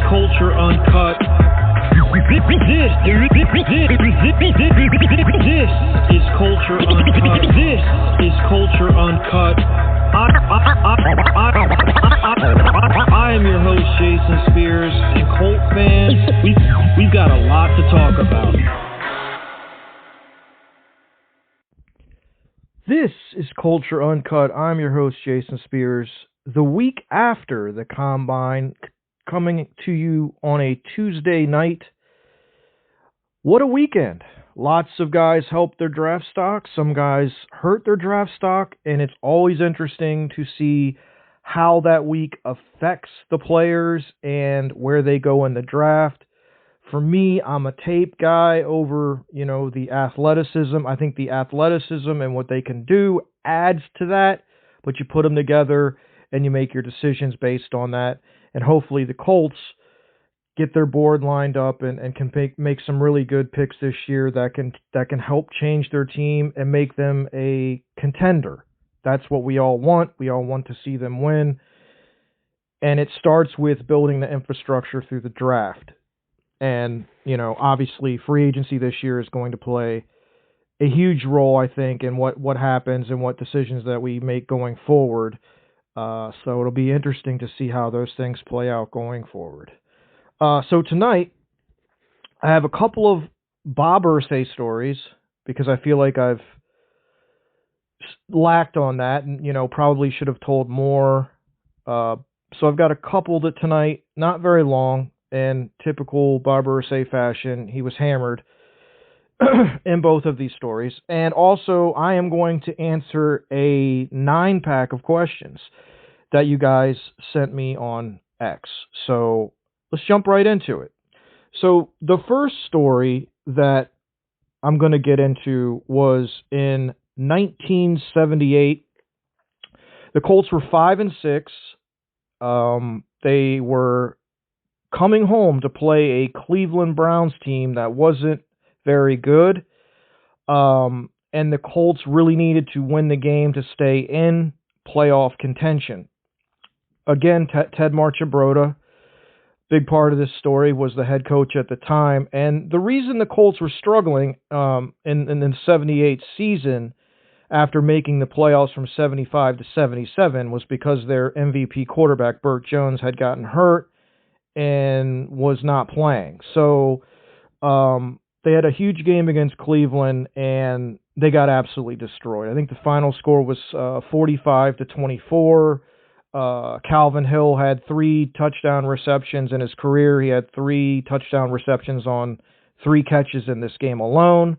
Culture Uncut. This is Culture Uncut. This is Culture Uncut. I am your host, Jason Spears, and Colt fans, we've got a lot to talk about. This is Culture Uncut. I'm your host, Jason Spears. The week after the Combine, coming to you on a Tuesday night. What a weekend. Lots of guys helped their draft stock. Some guys hurt their draft stock, and it's always interesting to see how that week affects the players and where they go in the draft. For me, I'm a tape guy over, the athleticism. I think the athleticism and what they can do adds to that, but you put them together and you make your decisions based on that. And hopefully the Colts get their board lined up and can make some really good picks this year that can help change their team and make them a contender. That's what we all want. We all want to see them win. And it starts with building the infrastructure through the draft. And, obviously free agency this year is going to play a huge role, I think, in what happens and what decisions that we make going forward. So it'll be interesting to see how those things play out going forward. So tonight, I have a couple of Bob Irsay stories because I feel like I've lacked on that and, probably should have told more. So I've got a couple that tonight, not very long. In typical Bob Irsay fashion, he was hammered in both of these stories. And also, I am going to answer a 9-pack of questions that you guys sent me on X. So let's jump right into it. So the first story that I'm going to get into was in 1978. The Colts were 5-6. They were coming home to play a Cleveland Browns team that wasn't very good. And the Colts really needed to win the game to stay in playoff contention. Again, Ted Marchibroda, big part of this story, was the head coach at the time. And the reason the Colts were struggling in the 78 season after making the playoffs from 75 to 77 was because their MVP quarterback, Burt Jones, had gotten hurt and was not playing. So they had a huge game against Cleveland, and they got absolutely destroyed. I think the final score was 45-24. Calvin Hill had 3 touchdown receptions in his career. He had 3 touchdown receptions on 3 catches in this game alone.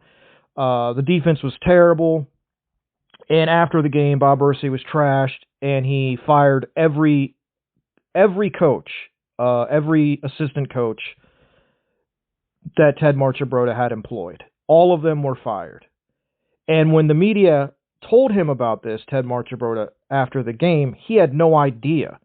The defense was terrible. And after the game, Bob Irsay was trashed, and he fired every coach, every assistant coach that Ted Marchibroda had employed. All of them were fired. And when the media told him about this, Ted Marchibroda, after the game, he had no idea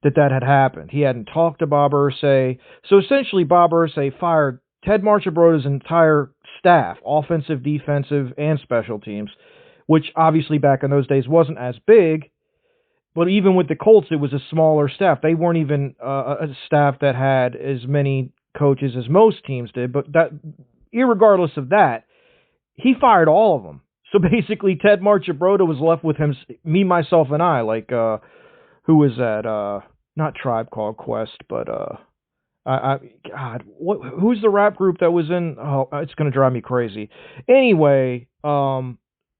that had happened. He hadn't talked to Bob Irsay. So essentially, Bob Irsay fired Ted Marchibroda's entire staff, offensive, defensive, and special teams, which obviously back in those days wasn't as big. But even with the Colts, it was a smaller staff. They weren't even a staff that had as many coaches as most teams did. But that, irregardless of that, he fired all of them. So basically, Ted Marchibroda was left with him, me, myself, and I. Like, who was that? Not Tribe Called Quest, but who's the rap group that was in? Oh, it's gonna drive me crazy. Anyway, De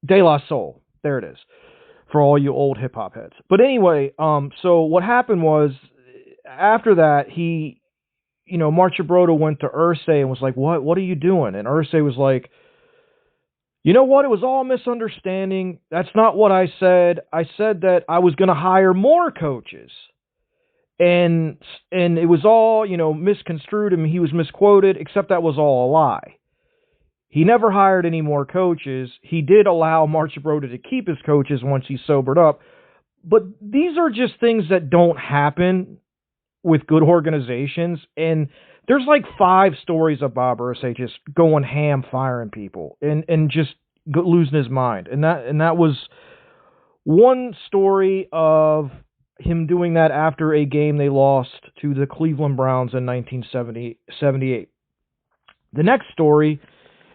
La Soul. There it is. For all you old hip-hop heads. But anyway, so what happened was, after that, Marchibroda went to Irsay and was like, what are you doing? And Irsay was like, you know what? It was all a misunderstanding. That's not what I said. I said that I was going to hire more coaches. And it was all, misconstrued, and he was misquoted, except that was all a lie. He never hired any more coaches. He did allow Marchibroda to keep his coaches once he sobered up. But these are just things that don't happen with good organizations. And there's like 5 stories of Bob Irsay just going ham, firing people, and just losing his mind. And that was one story of him doing that after a game they lost to the Cleveland Browns in 1978. The next story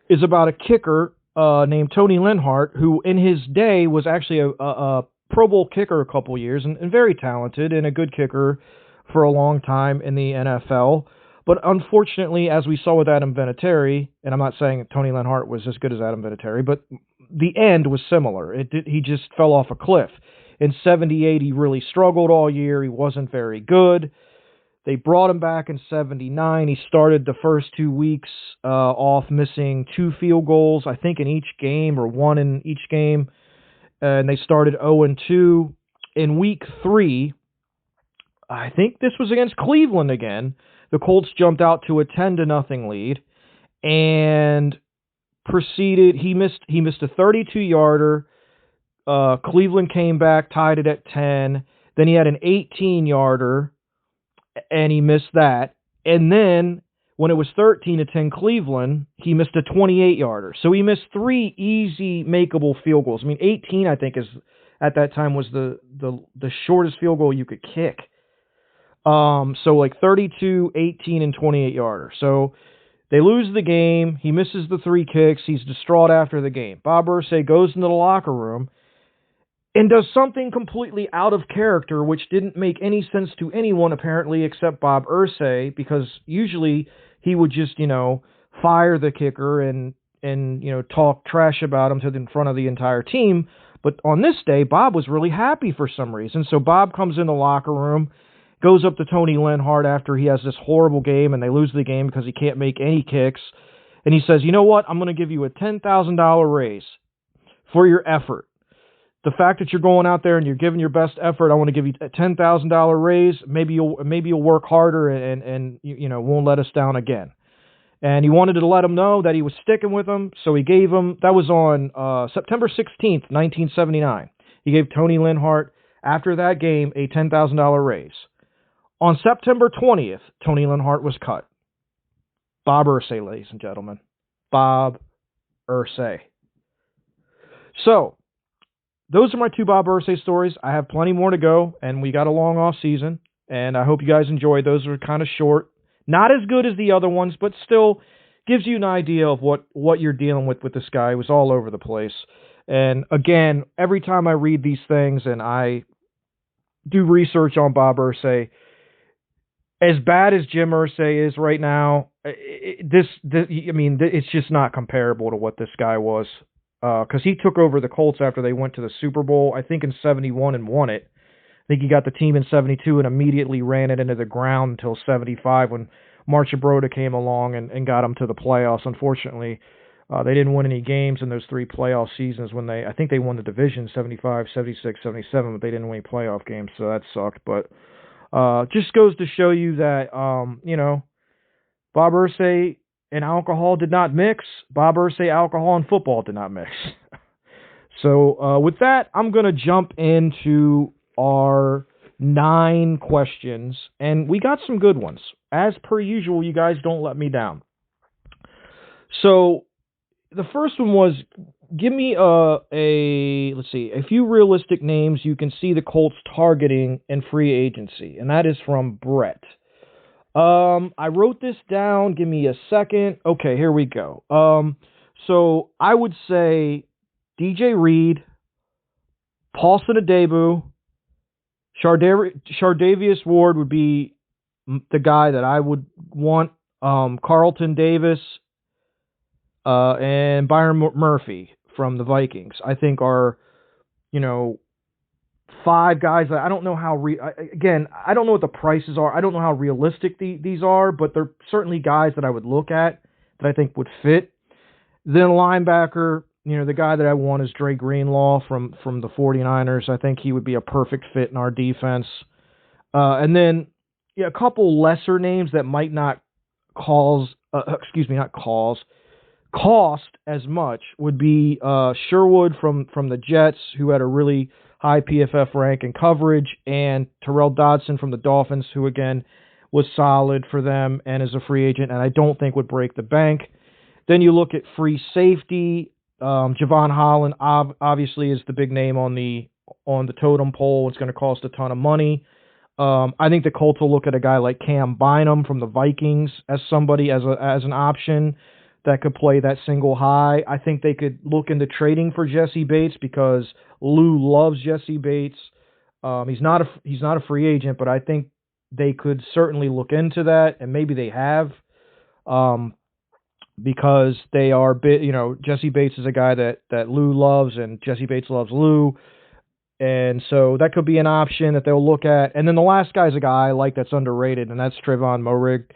is about a kicker named Tony Linhart, who in his day was actually a Pro Bowl kicker a couple years and very talented and a good kicker for a long time in the NFL. But unfortunately, as we saw with Adam Vinatieri, and I'm not saying Tony Linhart was as good as Adam Vinatieri, but the end was similar. He just fell off a cliff. In 78, he really struggled all year. He wasn't very good. They brought him back in 79. He started the first 2 weeks off missing 2 field goals, I think in each game, or 1 in each game. And they started 0-2. In week 3, I think this was against Cleveland again, the Colts jumped out to a 10-0 lead and proceeded. He missed a 32-yarder. Cleveland came back, tied it at 10. Then he had an 18-yarder, and he missed that. And then when it was 13-10 Cleveland, he missed a 28-yarder. So he missed 3 easy makeable field goals. I mean, 18, I think, is at that time was the shortest field goal you could kick. So like 32, 18, and 28-yarder. So they lose the game. He misses the 3 kicks. He's distraught after the game. Bob Irsay goes into the locker room and does something completely out of character, which didn't make any sense to anyone apparently except Bob Irsay, because usually he would just, fire the kicker and talk trash about him in front of the entire team. But on this day, Bob was really happy for some reason. So Bob comes in the locker room, goes up to Tony Linhart after he has this horrible game and they lose the game because he can't make any kicks. And he says, you know what? I'm going to give you a $10,000 raise for your effort. The fact that you're going out there and you're giving your best effort, I want to give you a $10,000 raise. Maybe you'll work harder and won't let us down again. And he wanted to let him know that he was sticking with him, so he gave him, that was on September 16th, 1979. He gave Tony Linhart, after that game, a $10,000 raise. On September 20th, Tony Linhart was cut. Bob Irsay, ladies and gentlemen. Bob Irsay. So, those are my 2 Bob Irsay stories. I have plenty more to go, and we got a long off season, and I hope you guys enjoyed. Those are kind of short. Not as good as the other ones, but still gives you an idea of what you're dealing with this guy. He was all over the place. And again, every time I read these things and I do research on Bob Irsay, as bad as Jim Irsay is right now, it's just not comparable to what this guy was. Because he took over the Colts after they went to the Super Bowl, I think in 71 and won it. I think he got the team in 72 and immediately ran it into the ground until 75 when Marchibroda came along and got them to the playoffs. Unfortunately, they didn't win any games in those 3 playoff seasons when I think they won the division 75, 76, 77, but they didn't win any playoff games, so that sucked. But just goes to show you that, Bob Irsay and alcohol did not mix. Bob Irsay, alcohol, and football did not mix. So with that, I'm going to jump into our 9 questions, and we got some good ones. As per usual, you guys don't let me down. So the first one was, give me a few realistic names you can see the Colts targeting in free agency, and that is from Brett. I wrote this down. Give me a second. Okay, here we go. So I would say DJ Reed, Paulson Adebu, Chardavius Ward would be the guy that I would want. Carlton Davis and Byron Murphy from the Vikings, I think are, 5 guys that I don't know how. I don't know what the prices are. I don't know how realistic these are, but they're certainly guys that I would look at that I think would fit. Then linebacker. The guy that I want is Dre Greenlaw from the 49ers. I think he would be a perfect fit in our defense. And then a couple lesser names that might not cost as much would be Sherwood from the Jets, who had a really high PFF rank in coverage, and Terrell Dodson from the Dolphins, who again was solid for them and is a free agent, and I don't think would break the bank. Then you look at free safety. Javon Holland obviously is the big name on the on the totem pole. It's going to cost a ton of money. I think the Colts will look at a guy like Cam Bynum from the Vikings as somebody as an option that could play that single high. I think they could look into trading for Jesse Bates because Lou loves Jesse Bates. He's not a free agent, but I think they could certainly look into that, and maybe they have, because they are Jesse Bates is a guy that Lou loves, and Jesse Bates loves Lou. And so that could be an option that they'll look at. And then the last guy's a guy I like that's underrated, and that's Trevon Moehrig.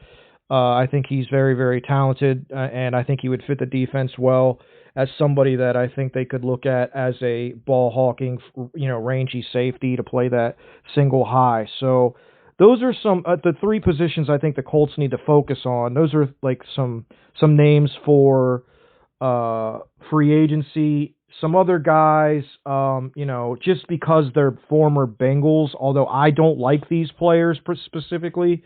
I think he's very, very talented, and I think he would fit the defense well as somebody that I think they could look at as a ball-hawking, rangy safety to play that single high. So those are some the three positions I think the Colts need to focus on. Those are like some names for free agency. Some other guys, just because they're former Bengals, although I don't like these players specifically.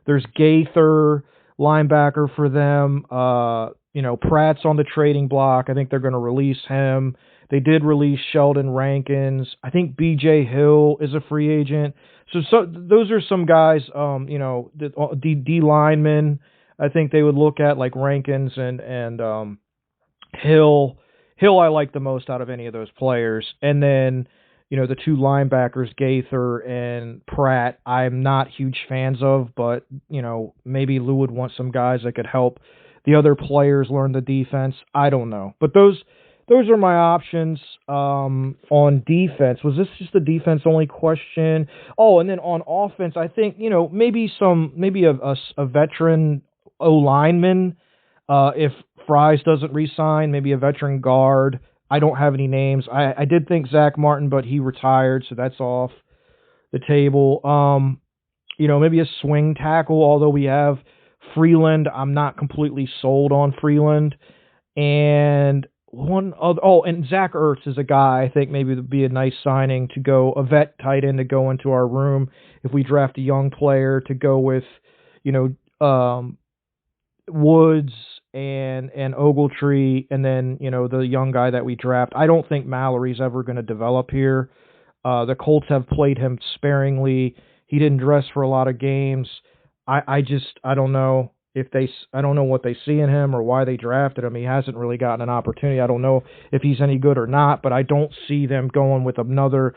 There's Gaither, linebacker for them. Pratt's on the trading block. I think they're going to release him. They did release Sheldon Rankins. I think B.J. Hill is a free agent. So those are some guys, the D linemen I think they would look at, like Rankins and Hill. Hill I like the most out of any of those players. And then, the two linebackers, Gaither and Pratt, I'm not huge fans of, but, maybe Lou would want some guys that could help the other players learn the defense. I don't know. But those are my options on defense. Was this just a defense-only question? Oh, and then on offense, I think, maybe a veteran O-lineman, if Fries doesn't re-sign, maybe a veteran guard. I don't have any names. I did think Zach Martin, but he retired, so that's off the table. Maybe a swing tackle, although we have Freeland. I'm not completely sold on Freeland. And and Zach Ertz is a guy I think maybe would be a nice signing to go, a vet tight end to go into our room if we draft a young player to go with, Woods and Ogletree, and then, the young guy that we draft. I don't think Mallory's ever going to develop here. The Colts have played him sparingly. He didn't dress for a lot of games. I don't know I don't know what they see in him or why they drafted him. He hasn't really gotten an opportunity. I don't know if he's any good or not, but I don't see them going with another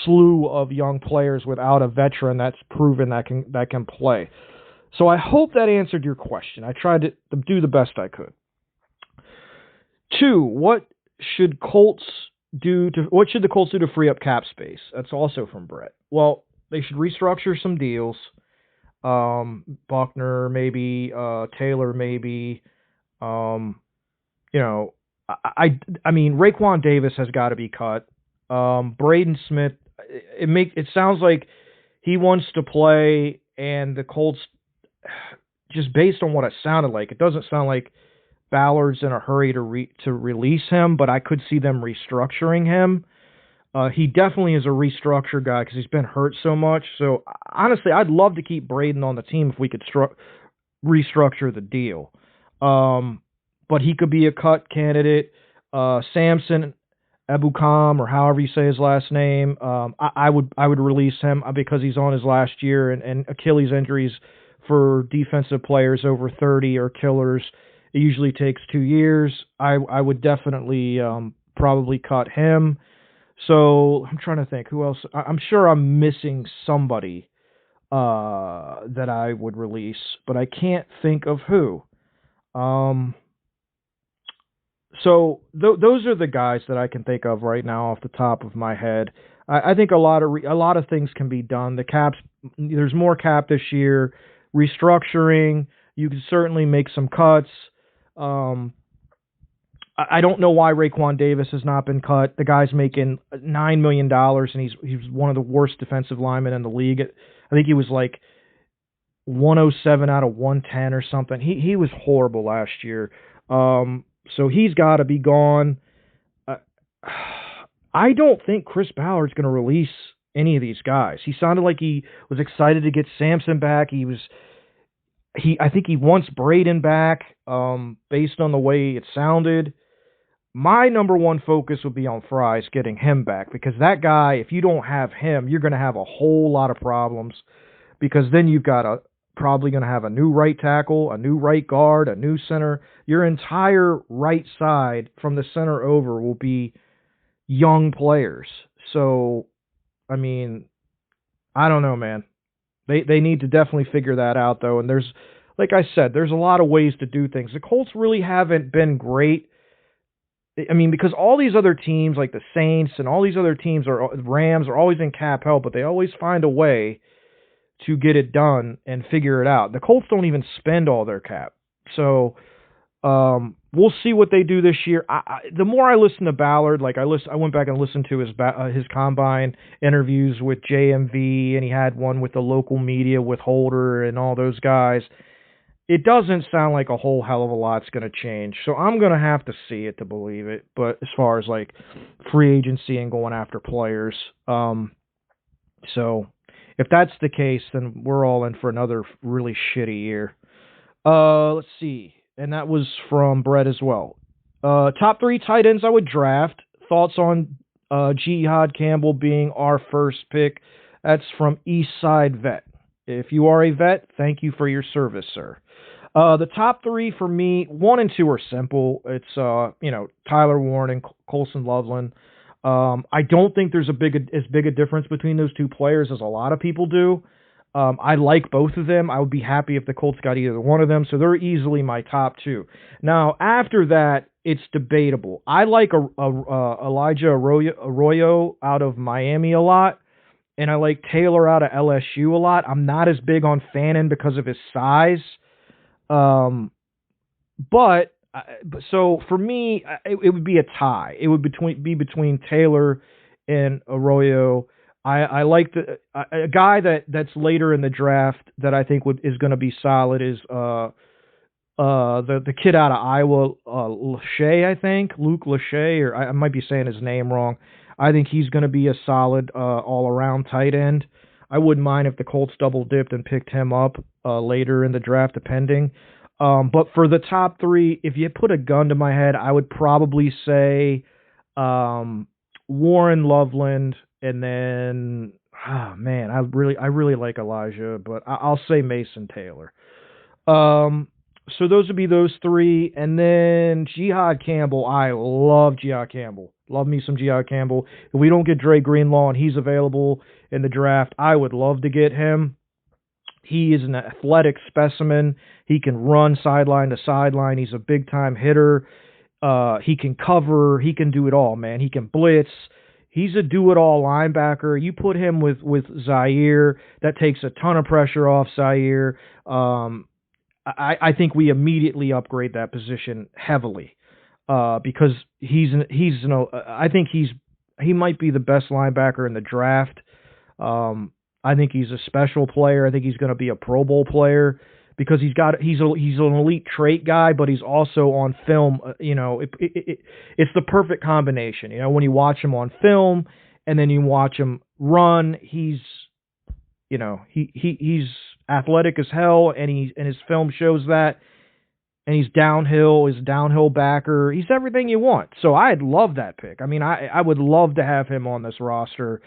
slew of young players without a veteran that's proven that can play. So I hope that answered your question. I tried to do the best I could. 2, what should the Colts do to free up cap space? That's also from Brett. Well, they should restructure some deals. Buckner maybe, Taylor maybe. I mean, Raekwon Davis has got to be cut. Braden Smith, it sounds like he wants to play, and the Colts, just based on what it sounded like, it doesn't sound like Ballard's in a hurry to release him, but I could see them restructuring him. He definitely is a restructure guy because he's been hurt so much. So honestly, I'd love to keep Braden on the team if we could restructure the deal. But he could be a cut candidate. Samson Ebukam, or however you say his last name, I would release him because he's on his last year, and Achilles injuries for defensive players over 30 are killers. It usually takes 2 years. I would definitely probably cut him. So I'm trying to think who else. I'm sure I'm missing somebody that I would release, but I can't think of who. So those are the guys that I can think of right now off the top of my head. I think a lot of things can be done. The caps, there's more cap this year. Restructuring, you can certainly make some cuts. I don't know why Raekwon Davis has not been cut. The guy's making $9 million, and he's one of the worst defensive linemen in the league. I think he was like 107 out of 110 or something. He was horrible last year. So he's got to be gone. I don't think Chris Ballard's going to release any of these guys. He sounded like he was excited to get Samson back. I think he wants Braden back, based on the way it sounded. My number one focus would be on Fries, getting him back, because that guy, if you don't have him, you're going to have a whole lot of problems, because then you've got probably going to have a new right tackle, a new right guard, a new center. Your entire right side from the center over will be young players. So, I mean, I don't know, man. They need to definitely figure that out, though. And there's, like I said, there's a lot of ways to do things. The Colts really haven't been great. I mean, because all these other teams, like the Saints and all these other teams, Rams, are always in cap help, but they always find a way to get it done and figure it out. The Colts don't even spend all their cap. So we'll see what they do this year. The more I listen to Ballard, like I went back and listened to his combine interviews with JMV, and he had one with the local media with Holder and all those guys. It doesn't sound like a whole hell of a lot's going to change. So I'm going to have to see it to believe it. But as far as like free agency and going after players, so if that's the case, then we're all in for another really shitty year. Let's see. And that was from Brett as well. Top 3 tight ends I would draft. Thoughts on Jihad Campbell being our first pick. That's from Eastside Vet. If you are a vet, thank you for your service, sir. The top 3 for me, 1 and 2 are simple. It's Tyler Warren and Colson Loveland. I don't think there's as big a difference between those two players as a lot of people do. I like both of them. I would be happy if the Colts got either one of them, so they're easily my top 2. Now, after that, it's debatable. I like Elijah Arroyo out of Miami a lot, and I like Taylor out of LSU a lot. I'm not as big on Fannin because of his size. But so for me, it would be a tie. It would be between Taylor and Arroyo. I like a guy that's later in the draft that I think is going to be solid is the kid out of Iowa, Lachey, I think, Luke Lachey, or I might be saying his name wrong. I think he's going to be a solid all-around tight end. I wouldn't mind if the Colts double-dipped and picked him up later in the draft, depending. But for the top 3, if you put a gun to my head, I would probably say Warren, Loveland, and then, man, I really like Elijah, but I'll say Mason Taylor. So those would be those 3, and then Jihad Campbell. I love Jihad Campbell. Love me some Jihad Campbell. If we don't get Dre Greenlaw and he's available in the draft, I would love to get him. He is an athletic specimen. He can run sideline to sideline. He's a big-time hitter. He can cover. He can do it all, man. He can blitz. He's a do-it-all linebacker. You put him with Zaire, that takes a ton of pressure off Zaire. I think we immediately upgrade that position heavily because I think he might be the best linebacker in the draft. I think he's a special player. I think he's going to be a Pro Bowl player because he's an elite trait guy, but he's also on film. It's the perfect combination. When you watch him on film and then you watch him run, he's athletic as hell, and his film shows that. And he's downhill. He's a downhill backer. He's everything you want. So I'd love that pick. I mean, I would love to have him on this roster.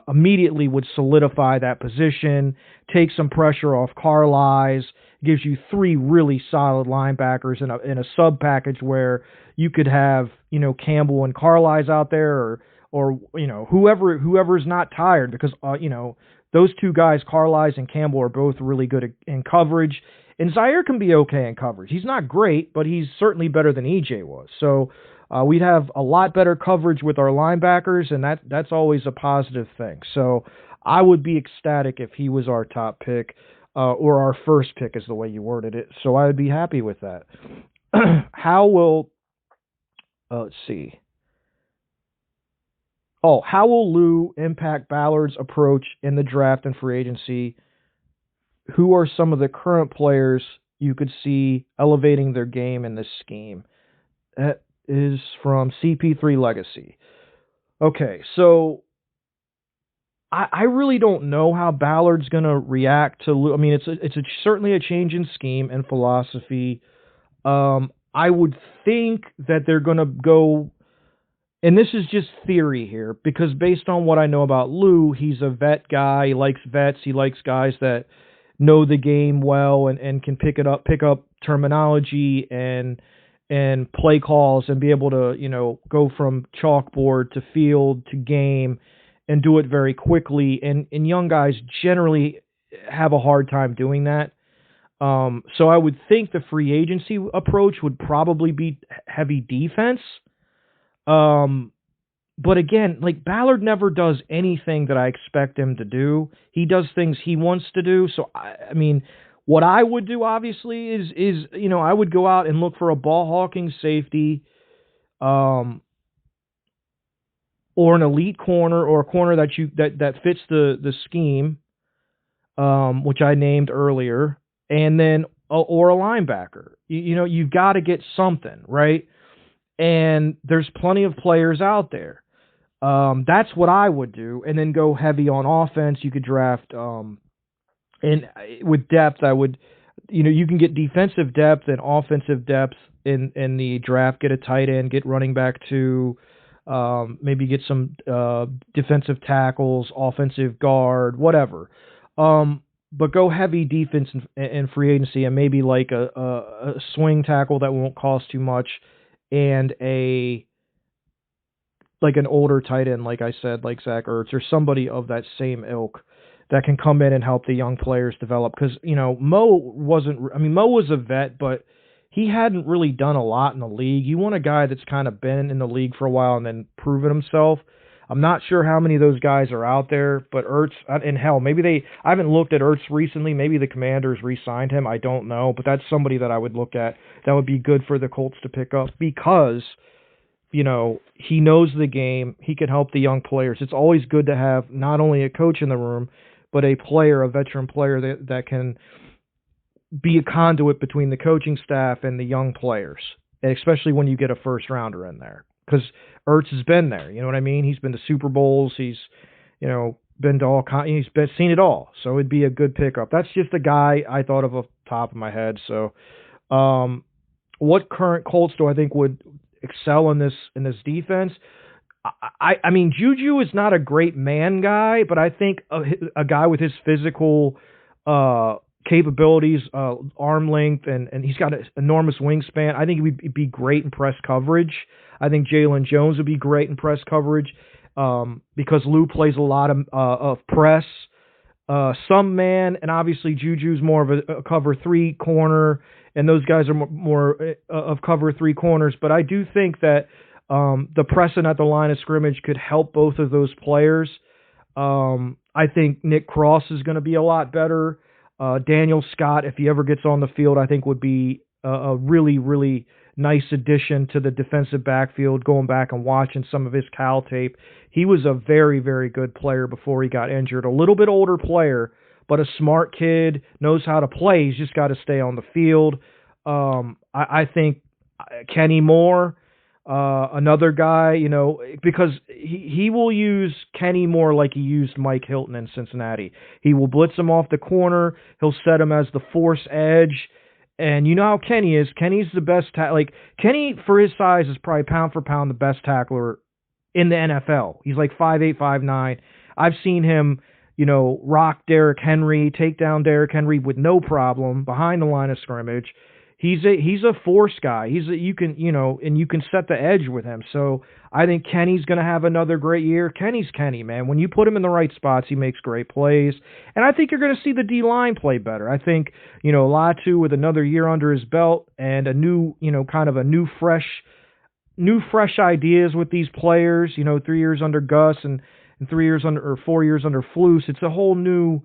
Immediately would solidify that position, take some pressure off Carlisle, gives you 3 really solid linebackers in a sub package where you could have Campbell and Carlisle out there, or whoever's not tired, because those 2 guys, Carlisle and Campbell, are both really good in coverage. And Zaire can be okay in coverage. He's not great, but he's certainly better than EJ was. So we'd have a lot better coverage with our linebackers, and that's always a positive thing. So I would be ecstatic if he was our top pick, or our first pick is the way you worded it. So I would be happy with that. How will Lou impact Ballard's approach in the draft and free agency? Who are some of the current players you could see elevating their game in this scheme? That is from CP3 Legacy. Okay, so I really don't know how Ballard's going to react to Lou. I mean, it's certainly a change in scheme and philosophy. I would think that they're going to go, and this is just theory here, because based on what I know about Lou, he's a vet guy. He likes vets. He likes guys that know the game well and can pick up terminology and play calls and be able to, go from chalkboard to field to game and do it very quickly. And young guys generally have a hard time doing that. So I would think the free agency approach would probably be heavy defense. But again, like, Ballard never does anything that I expect him to do. He does things he wants to do. So I mean, what I would do obviously is I would go out and look for a ball hawking safety, or an elite corner, or a corner that fits the scheme, which I named earlier, and then or a linebacker. You've got to get something, right? And there's plenty of players out there. That's what I would do, and then go heavy on offense. You could draft, and with depth, I would, you can get defensive depth and offensive depth in the draft. Get a tight end, get running back too, maybe get some defensive tackles, offensive guard, whatever. But go heavy defense and free agency, and maybe like a swing tackle that won't cost too much, and an older tight end, like I said, like Zach Ertz, or somebody of that same ilk that can come in and help the young players develop. Because, Mo was a vet, but he hadn't really done a lot in the league. You want a guy that's kind of been in the league for a while and then proven himself. I'm not sure how many of those guys are out there, but Ertz, and hell, maybe I haven't looked at Ertz recently. Maybe the Commanders re-signed him. I don't know, but that's somebody that I would look at that would be good for the Colts to pick up, because he knows the game. He can help the young players. It's always good to have not only a coach in the room, but a veteran player that can be a conduit between the coaching staff and the young players, and especially when you get a first rounder in there. Because Ertz has been there, you know what I mean? He's been to Super Bowls. He's, been to all he's seen it all. So it'd be a good pickup. That's just a guy I thought of off the top of my head. So, what current Colts do I think would excel in this defense? I mean, Juju is not a great man guy, but I think a guy with his physical capabilities, arm length, and he's got an enormous wingspan. I think he would be great in press coverage. I think Jalen Jones would be great in press coverage, because Lou plays a lot of press, some man, and obviously Juju's more of a cover three corner, and those guys are more of cover three corners. But I do think that the pressing at the line of scrimmage could help both of those players. I think Nick Cross is going to be a lot better. Daniel Scott, if he ever gets on the field, I think would be a really, really nice addition to the defensive backfield. Going back and watching some of his Cal tape, he was a very, very good player before he got injured. A little bit older player, but a smart kid, knows how to play. He's just got to stay on the field. I think Kenny Moore, another guy, because he will use Kenny Moore like he used Mike Hilton in Cincinnati. He will blitz him off the corner. He'll set him as the force edge. And you know how Kenny is. Kenny's the best. Kenny, for his size, is probably pound for pound the best tackler in the NFL. He's like 5'8", 5'9". I've seen him, rock Derrick Henry, take down Derrick Henry with no problem behind the line of scrimmage. He's a force guy. You can set the edge with him. So I think Kenny's going to have another great year. Kenny's Kenny, man. When you put him in the right spots, he makes great plays. And I think you're going to see the D-line play better. I think, Latu with another year under his belt and a new, kind of a new fresh ideas with these players, 3 years under Gus and 4 years under Flus. It's a whole new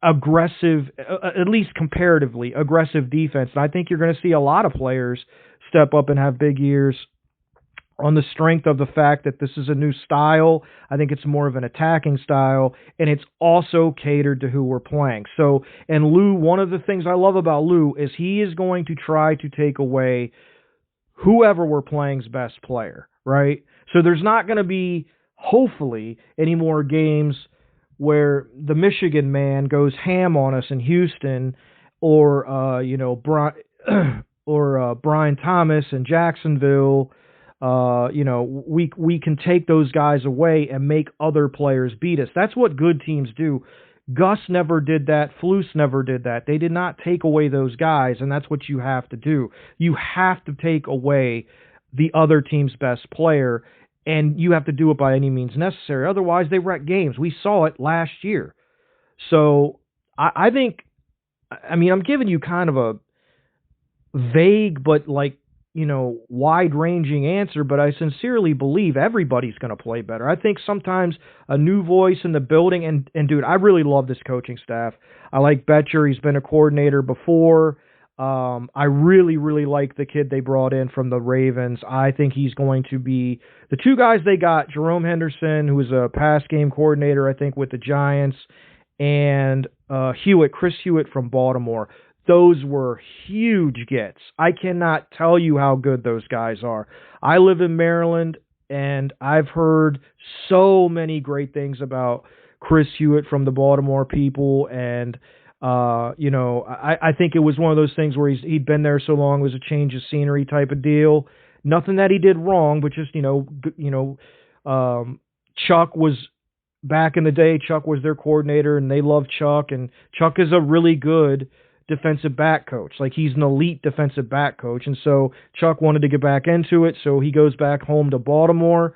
aggressive, at least comparatively aggressive defense. And I think you're going to see a lot of players step up and have big years on the strength of the fact that this is a new style. I think it's more of an attacking style, and it's also catered to who we're playing. So, and Lou, one of the things I love about Lou is he is going to try to take away whoever we're playing's best player, right? So there's not going to be, hopefully, any more games where the Michigan man goes ham on us in Houston, or Brian Thomas in Jacksonville. We can take those guys away and make other players beat us. That's what good teams do. Gus never did that. Flus never did that. They did not take away those guys, and that's what you have to do. You have to take away the other team's best player, and you have to do it by any means necessary. Otherwise, they wreck games. We saw it last year. So I think, I mean, I'm giving you kind of a vague but wide-ranging answer, but I sincerely believe everybody's going to play better. I think sometimes a new voice in the building, and dude, I really love this coaching staff. I like Betcher. He's been a coordinator before. I really, really like the kid they brought in from the Ravens. I think he's going to be the two guys they got, Jerome Henderson, who is a pass game coordinator, I think, with the Giants, and Chris Hewitt from Baltimore. Those were huge gets. I cannot tell you how good those guys are. I live in Maryland, and I've heard so many great things about Chris Hewitt from the Baltimore people, and I think it was one of those things where he'd been there so long, it was a change of scenery type of deal. Nothing that he did wrong, but just Chuck was back in the day. Chuck was their coordinator, and they loved Chuck, and Chuck is a really good defensive back coach. Like, he's an elite defensive back coach, and so Chuck wanted to get back into it, so he goes back home to Baltimore.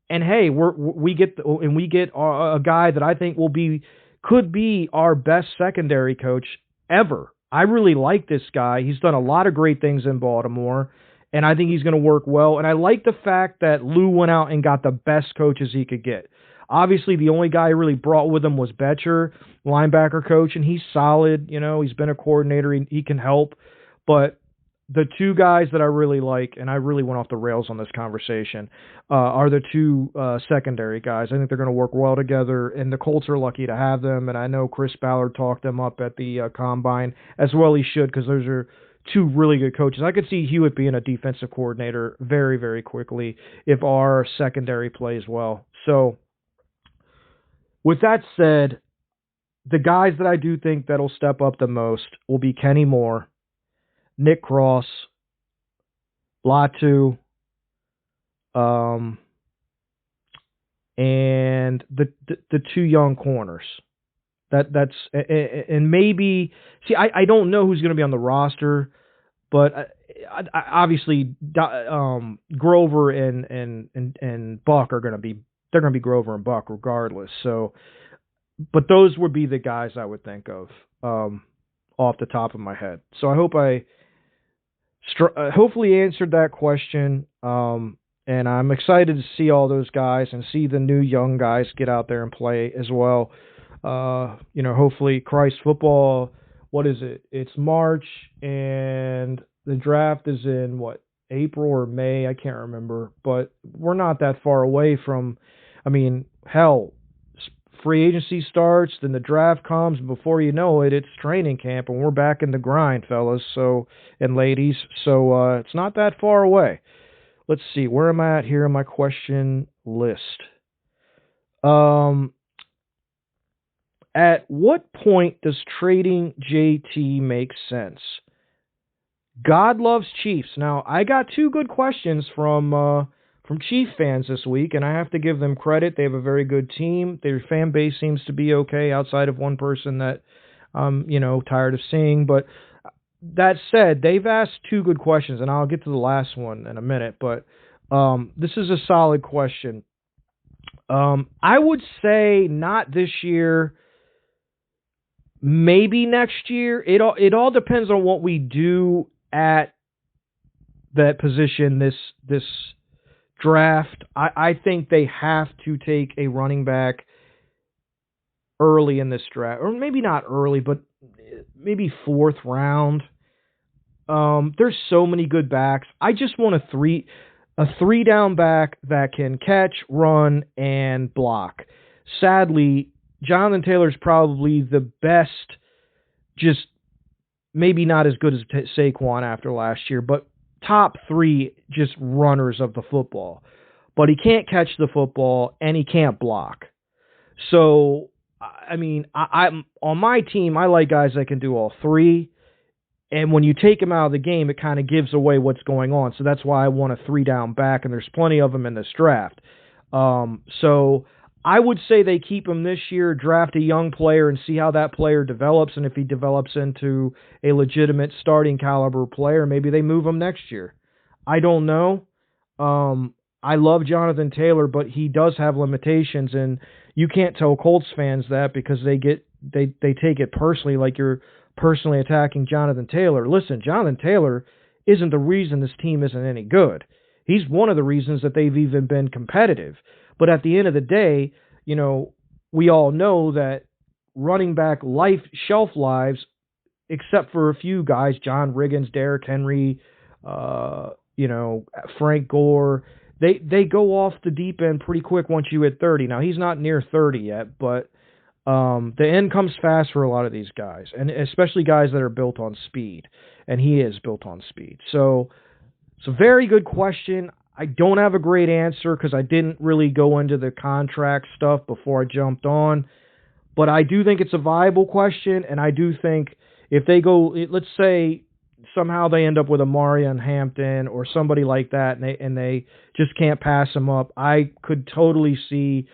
And hey, we get a guy that I think could be our best secondary coach ever. I really like this guy. He's done a lot of great things in Baltimore, and I think he's going to work well. And I like the fact that Lou went out and got the best coaches he could get. Obviously, the only guy he really brought with him was Betcher, linebacker coach, and he's solid. He's been a coordinator. He can help. But the two guys that I really like, and I really went off the rails on this conversation, are the two secondary guys. I think they're going to work well together, and the Colts are lucky to have them. And I know Chris Ballard talked them up at the Combine, as well he should, because those are two really good coaches. I could see Hewitt being a defensive coordinator very, very quickly if our secondary plays well. So, with that said, the guys that I do think that'll step up the most will be Kenny Moore, Nick Cross, Latu, and the two young corners. That's and maybe I don't know who's going to be on the roster, but obviously Grover and Buck are going to be. They're going to be Grover and Buck regardless. So, but those would be the guys I would think of off the top of my head. So I hope I hopefully answered that question. And I'm excited to see all those guys and see the new young guys get out there and play as well. Hopefully Christ football, what is it? It's March, and the draft is in April or May, I can't remember, but we're not that far away from, free agency starts, then the draft comes, and before you know it, it's training camp, and we're back in the grind, fellas, and ladies, so it's not that far away. Let's see, where am I at here in my question list? At what point does trading JT make sense? God loves Chiefs. Now, I got two good questions from Chief fans this week, and I have to give them credit. They have a very good team. Their fan base seems to be okay, outside of one person that I'm, tired of seeing. But that said, they've asked two good questions, and I'll get to the last one in a minute. But this is a solid question. I would say not this year. Maybe next year. It all depends on what we do at that position this draft. I think they have to take a running back early in this draft, or maybe not early, but maybe fourth round. There's so many good backs. I just want a three down back that can catch, run, and block. Sadly, Jonathan Taylor's probably the best, just maybe not as good as Saquon after last year, but top three just runners of the football. But he can't catch the football, and he can't block. So, I'm on my team, I like guys that can do all three. And when you take him out of the game, it kind of gives away what's going on. So that's why I want a 3-down back, and there's plenty of them in this draft. So I would say they keep him this year, draft a young player, and see how that player develops. And if he develops into a legitimate starting caliber player, maybe they move him next year. I don't know. I love Jonathan Taylor, but he does have limitations, and you can't tell Colts fans that because they take it personally, like you're personally attacking Jonathan Taylor. Listen, Jonathan Taylor isn't the reason this team isn't any good. He's one of the reasons that they've even been competitive. But at the end of the day, we all know that running back shelf lives, except for a few guys, John Riggins, Derrick Henry, Frank Gore, they go off the deep end pretty quick once you hit 30. Now, he's not near 30 yet, but the end comes fast for a lot of these guys, and especially guys that are built on speed, and he is built on speed. So it's a very good question. I don't have a great answer because I didn't really go into the contract stuff before I jumped on, but I do think it's a viable question, and I do think if they go, let's say somehow they end up with a Marion Hampton or somebody like that, and they just can't pass him up, I could totally see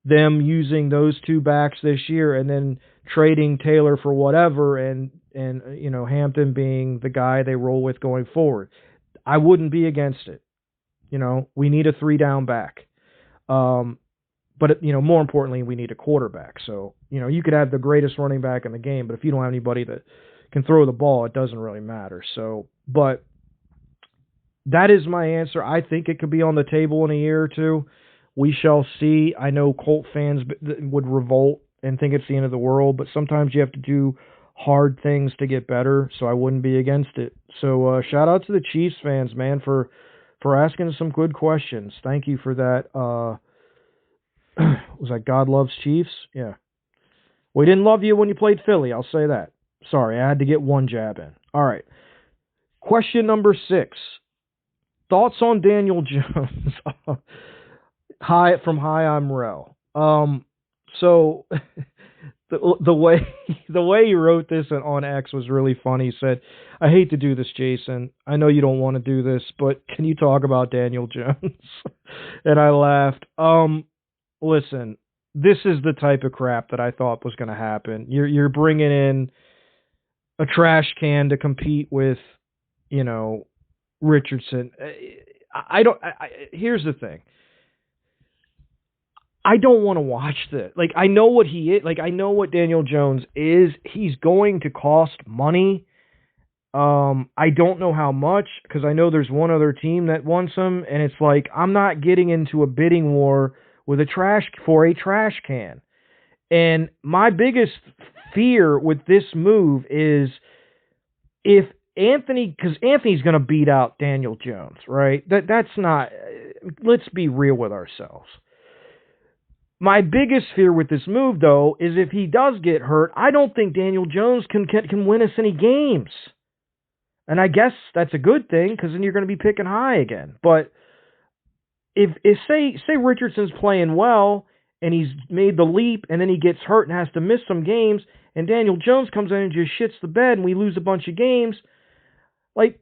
them using those two backs this year and then trading Taylor for whatever, and Hampton being the guy they roll with going forward. I wouldn't be against it. We need a 3-down back. But more importantly, we need a quarterback. So, you could have the greatest running back in the game, but if you don't have anybody that can throw the ball, it doesn't really matter. So, but that is my answer. I think it could be on the table in a year or two. We shall see. I know Colt fans would revolt and think it's the end of the world, but sometimes you have to do hard things to get better, so I wouldn't be against it. So shout out to the Chiefs fans, man, for asking some good questions. Thank you for that. Was that God Loves Chiefs? Yeah. We didn't love you when you played Philly, I'll say that. Sorry, I had to get one jab in. All right. Question number 6. Thoughts on Daniel Jones? Hi, I'm Rel. So the way he wrote this on X was really funny. He said, "I hate to do this, Jason. I know you don't want to do this, but can you talk about Daniel Jones?" And I laughed. Listen, this is the type of crap that I thought was going to happen. You're bringing in a trash can to compete with, Richardson. Here's the thing. I don't want to watch this. Like, I know what he is. Like, I know what Daniel Jones is. He's going to cost money. I don't know how much, because I know there's one other team that wants him, and it's like, I'm not getting into a bidding war with a trash can. And my biggest fear with this move is if because Anthony's going to beat out Daniel Jones, right? That's not, let's be real with ourselves. My biggest fear with this move, though, is if he does get hurt, I don't think Daniel Jones can win us any games. And I guess that's a good thing, because then you're going to be picking high again. But if say Richardson's playing well, and he's made the leap, and then he gets hurt and has to miss some games, and Daniel Jones comes in and just shits the bed, and we lose a bunch of games, like,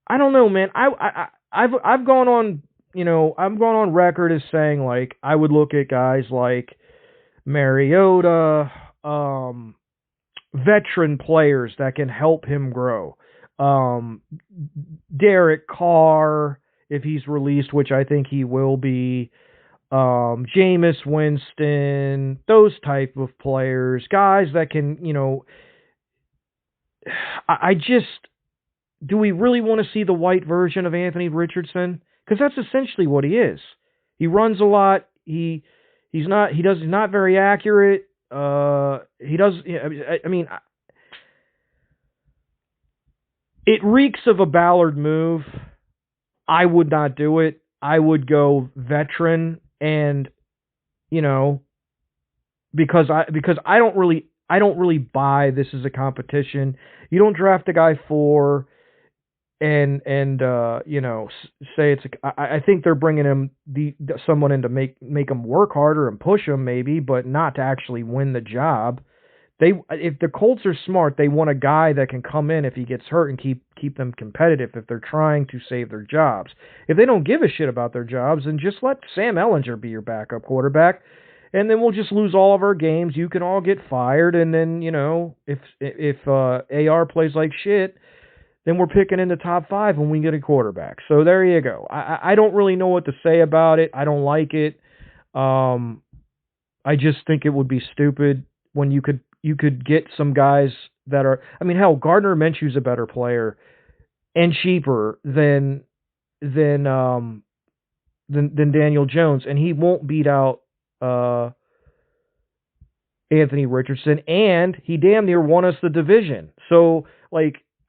I don't know, man. I've gone on... I'm going on record as saying, like, I would look at guys like Mariota, veteran players that can help him grow. Derek Carr, if he's released, which I think he will be. Jameis Winston, those type of players. Guys that can, do we really want to see the white version of Anthony Richardson? Because that's essentially what he is. He runs a lot. He's not very accurate. It reeks of a Ballard move. I would not do it. I would go veteran, and because I don't really buy this as a competition. You don't draft a guy 4. And say it's I think they're bringing him someone in to make him work harder and push him maybe, but not to actually win the job. If the Colts are smart, they want a guy that can come in if he gets hurt and keep them competitive if they're trying to save their jobs. If they don't give a shit about their jobs, then just let Sam Ellinger be your backup quarterback, and then we'll just lose all of our games. You can all get fired, and then if AR plays like shit, then we're picking in the top 5 when we get a quarterback. So there you go. I don't really know what to say about it. I don't like it. I just think it would be stupid when you could get some guys that are. I mean, hell, Gardner Minshew's a better player and cheaper than Daniel Jones, and he won't beat out Anthony Richardson, and he damn near won us the division. So,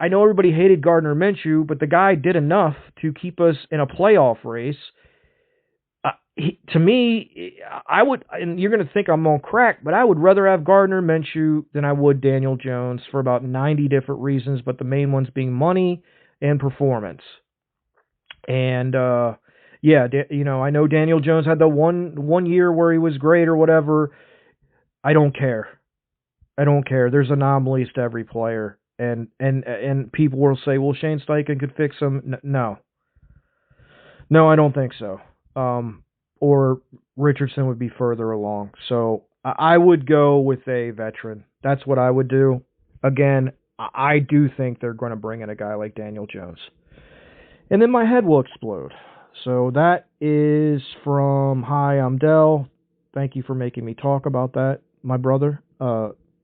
I know everybody hated Gardner Minshew, but the guy did enough to keep us in a playoff race. To me, I would, and you're going to think I'm on crack, but I would rather have Gardner Minshew than I would Daniel Jones for about 90 different reasons, but the main ones being money and performance. And, I know Daniel Jones had the one year where he was great or whatever. I don't care. There's anomalies to every player. And people will say, well, Shane Steichen could fix him. No, I don't think so. Or Richardson would be further along. So I would go with a veteran. That's what I would do. Again, I do think they're going to bring in a guy like Daniel Jones. And then my head will explode. So that is from Hi, I'm Dell. Thank you for making me talk about that, my brother.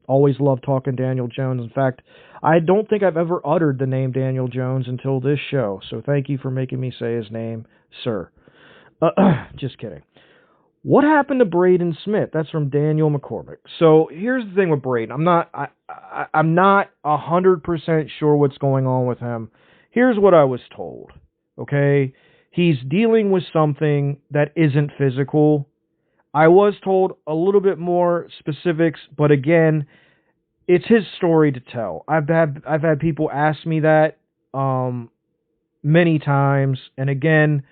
Always love talking Daniel Jones. In fact, I don't think I've ever uttered the name Daniel Jones until this show. So thank you for making me say his name, sir. Just kidding. What happened to Braden Smith? That's from Daniel McCormick. So here's the thing with Braden. I'm not 100% sure what's going on with him. Here's what I was told. Okay, he's dealing with something that isn't physical. I was told a little bit more specifics, but again, it's his story to tell. I've had people ask me that many times, and again,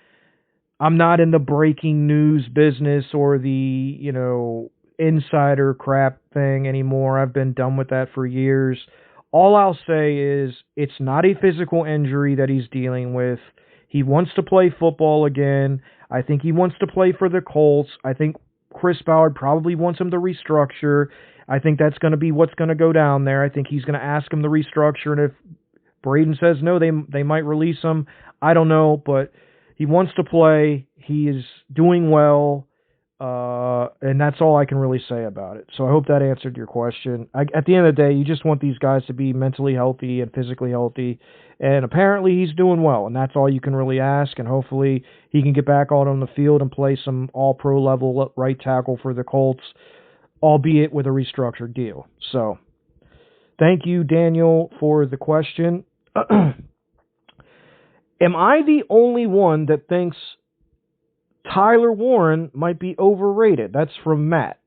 I'm not in the breaking news business or the, insider crap thing anymore. I've been done with that for years. All I'll say is it's not a physical injury that he's dealing with. He wants to play football again. I think he wants to play for the Colts. I think Chris Ballard probably wants him to restructure. I think that's going to be what's going to go down there. I think he's going to ask him to restructure, and if Braden says no, they might release him. I don't know, but he wants to play. He is doing well, and that's all I can really say about it. So I hope that answered your question. At the end of the day, you just want these guys to be mentally healthy and physically healthy, and apparently he's doing well, and that's all you can really ask, and hopefully he can get back out on the field and play some all-pro level right tackle for the Colts, albeit with a restructured deal. So thank you, Daniel, for the question. Am I the only one that thinks Tyler Warren might be overrated? That's from Matt.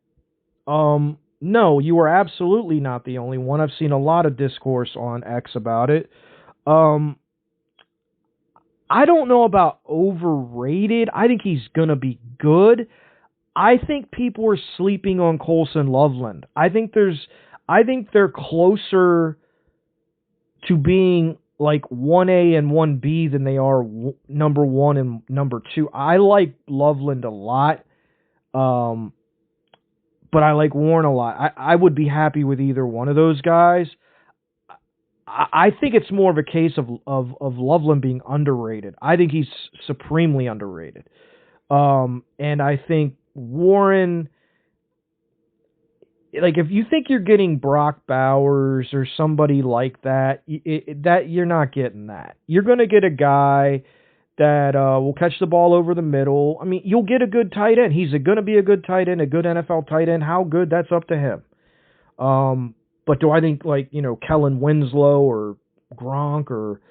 No, you are absolutely not the only one. I've seen a lot of discourse on X about it. I don't know about overrated. I think he's going to be good. I think people are sleeping on Colson Loveland. I think they're closer to being like 1A and 1B than they are number 1 and number 2. I like Loveland a lot, but I like Warren a lot. I would be happy with either one of those guys. I think it's more of a case of Loveland being underrated. I think he's supremely underrated. And I think Warren, like, if you think you're getting Brock Bowers or somebody like that, that you're not getting that. You're going to get a guy that will catch the ball over the middle. I mean, you'll get a good tight end. He's going to be a good tight end, a good NFL tight end. How good, that's up to him. But do I think, like, Kellen Winslow or Gronk or,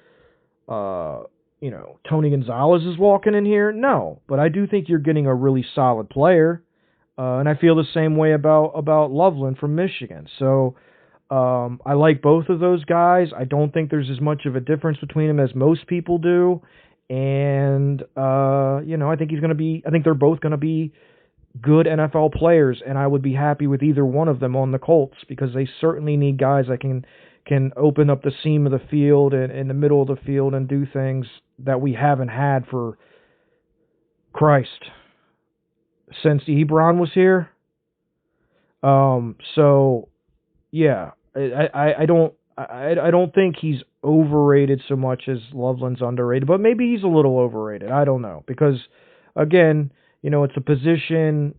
Tony Gonzalez is walking in here? No. But I do think you're getting a really solid player. And I feel the same way about Loveland from Michigan. So I like both of those guys. I don't think there's as much of a difference between them as most people do. And, I think I think they're both going to be good NFL players, and I would be happy with either one of them on the Colts because they certainly need guys that can open up the seam of the field and in the middle of the field and do things that we haven't had for Christ since Ebron was here. So yeah, I don't think he's overrated so much as Loveland's underrated, but maybe he's a little overrated. I don't know because again, it's a position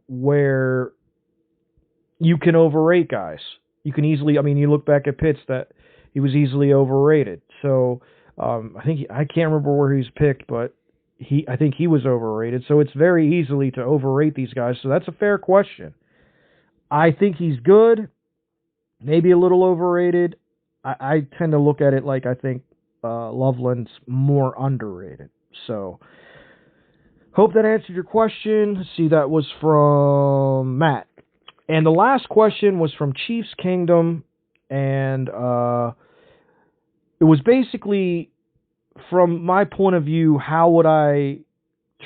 where you can overrate guys. You can easily, you look back at Pitts that he was easily overrated. So I can't remember where he was picked, but I think he was overrated. So it's very easily to overrate these guys. So that's a fair question. I think he's good, maybe a little overrated. I tend to look at it like I think Loveland's more underrated. So hope that answered your question. See, that was from Matt. And the last question was from Chiefs Kingdom, and it was basically, from my point of view, how would I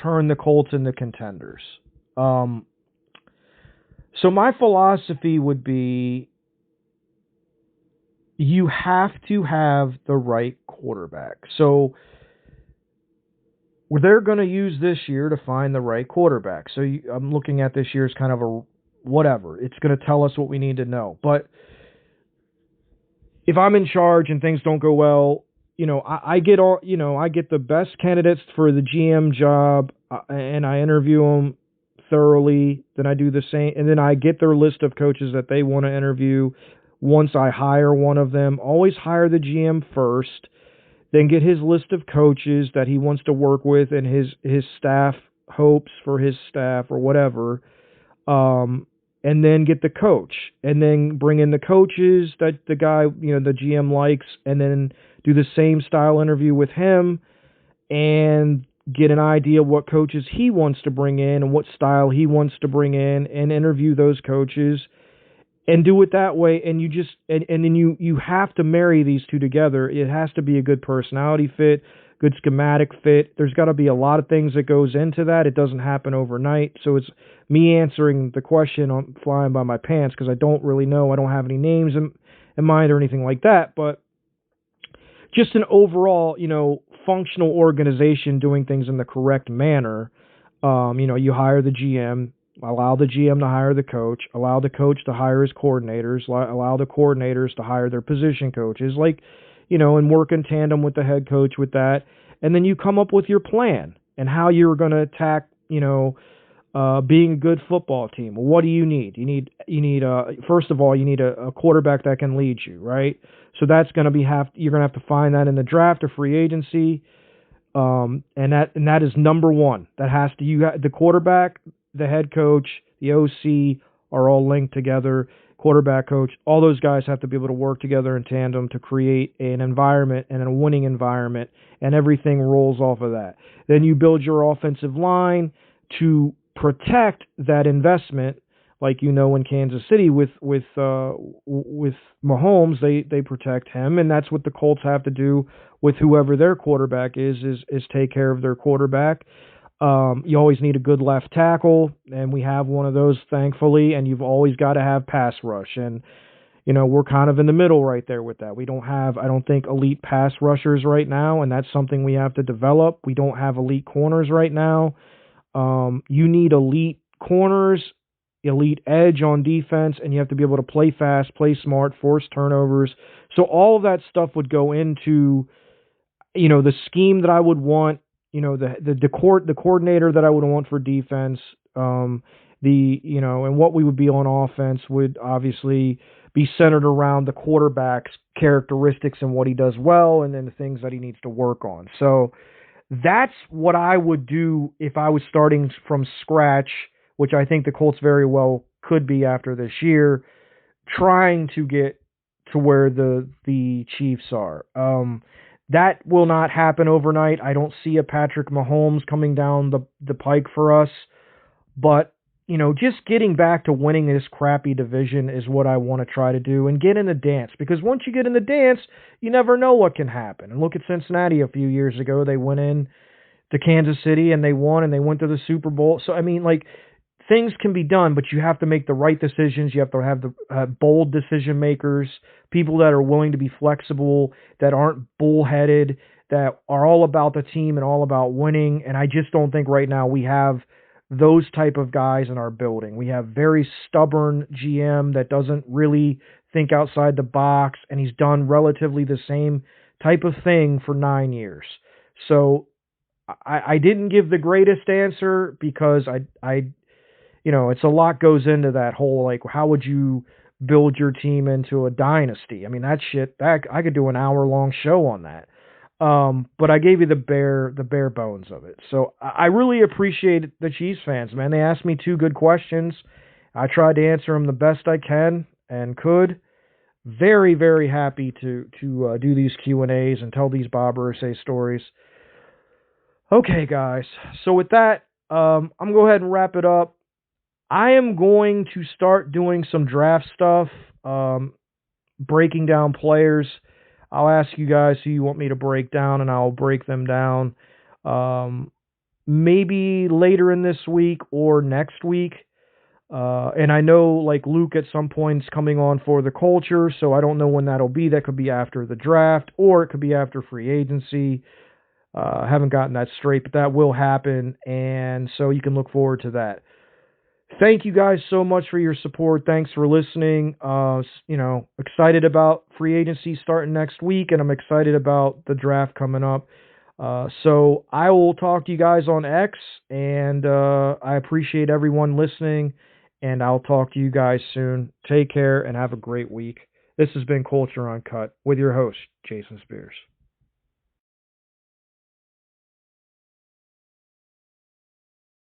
turn the Colts into contenders? So my philosophy would be you have to have the right quarterback. So they're going to use this year to find the right quarterback. So I'm looking at this year as kind of a whatever. It's going to tell us what we need to know. But if I'm in charge and things don't go well, I get the best candidates for the GM job, and I interview them thoroughly. Then I do the same, and then I get their list of coaches that they want to interview. Once I hire one of them, always hire the GM first, then get his list of coaches that he wants to work with and his staff hopes for his staff or whatever. And then get the coach, and then bring in the coaches that the guy, the GM likes, and then do the same style interview with him and get an idea of what coaches he wants to bring in and what style he wants to bring in, and interview those coaches and do it that way. And you just, and then you have to marry these two together. It has to be a good personality fit, good schematic fit. There's got to be a lot of things that goes into that. It doesn't happen overnight. So it's me answering the question on flying by my pants because I don't really know. I don't have any names in mind or anything like that. But just an overall, functional organization doing things in the correct manner. You hire the GM, allow the GM to hire the coach, allow the coach to hire his coordinators, allow the coordinators to hire their position coaches, and work in tandem with the head coach with that. And then you come up with your plan and how you're going to attack, being a good football team. Well, what do you need? You need first of all, you need a quarterback that can lead you, right? So that's going to you're going to have to find that in the draft or free agency. And that is number one. That has to, the quarterback, the head coach, the OC are all linked together. Quarterback coach, all those guys have to be able to work together in tandem to create an environment and a winning environment, and everything rolls off of that. Then you build your offensive line to protect that investment, like in Kansas City with Mahomes, they protect him, and that's what the Colts have to do with whoever their quarterback is take care of their quarterback. You always need a good left tackle, and we have one of those, thankfully, and you've always got to have pass rush. And, we're kind of in the middle right there with that. We don't have, I don't think, elite pass rushers right now, and that's something we have to develop. We don't have elite corners right now. You need elite corners, elite edge on defense, and you have to be able to play fast, play smart, force turnovers. So all of that stuff would go into, the scheme that I would want, the coordinator that I would want for defense, and what we would be on offense would obviously be centered around the quarterback's characteristics and what he does well, and then the things that he needs to work on. So that's what I would do if I was starting from scratch, which I think the Colts very well could be after this year, trying to get to where the Chiefs are. That will not happen overnight. I don't see a Patrick Mahomes coming down the pike for us. But, just getting back to winning this crappy division is what I want to try to do, and get in the dance. Because once you get in the dance, you never know what can happen. And look at Cincinnati a few years ago. They went in to Kansas City and they won and they went to the Super Bowl. So, I mean, like, things can be done, but you have to make the right decisions. You have to have the bold decision makers, people that are willing to be flexible, that aren't bullheaded, that are all about the team and all about winning. And I just don't think right now we have those type of guys in our building. We have very stubborn GM that doesn't really think outside the box, and he's done relatively the same type of thing for 9 years. So I didn't give the greatest answer because I it's a lot goes into that whole, like, how would you build your team into a dynasty? I mean, that shit, that I could do an hour-long show on that. But I gave you the bare bones of it. So I really appreciate the Chiefs fans, man. They asked me 2 good questions. I tried to answer them the best I can and could. Very, very happy to do these Q&As and tell these Bob Irsay stories. Okay, guys. So with that, I'm going to go ahead and wrap it up. I am going to start doing some draft stuff, breaking down players. I'll ask you guys who you want me to break down, and I'll break them down maybe later in this week or next week. And I know, like, Luke at some point is coming on for the Culture, so I don't know when that'll be. That could be after the draft, or it could be after free agency. I haven't gotten that straight, but that will happen, and so you can look forward to that. Thank you guys so much for your support. Thanks for listening. Excited about free agency starting next week, and I'm excited about the draft coming up. So I will talk to you guys on X, and I appreciate everyone listening, and I'll talk to you guys soon. Take care and have a great week. This has been Culture Uncut with your host, Jason Spears.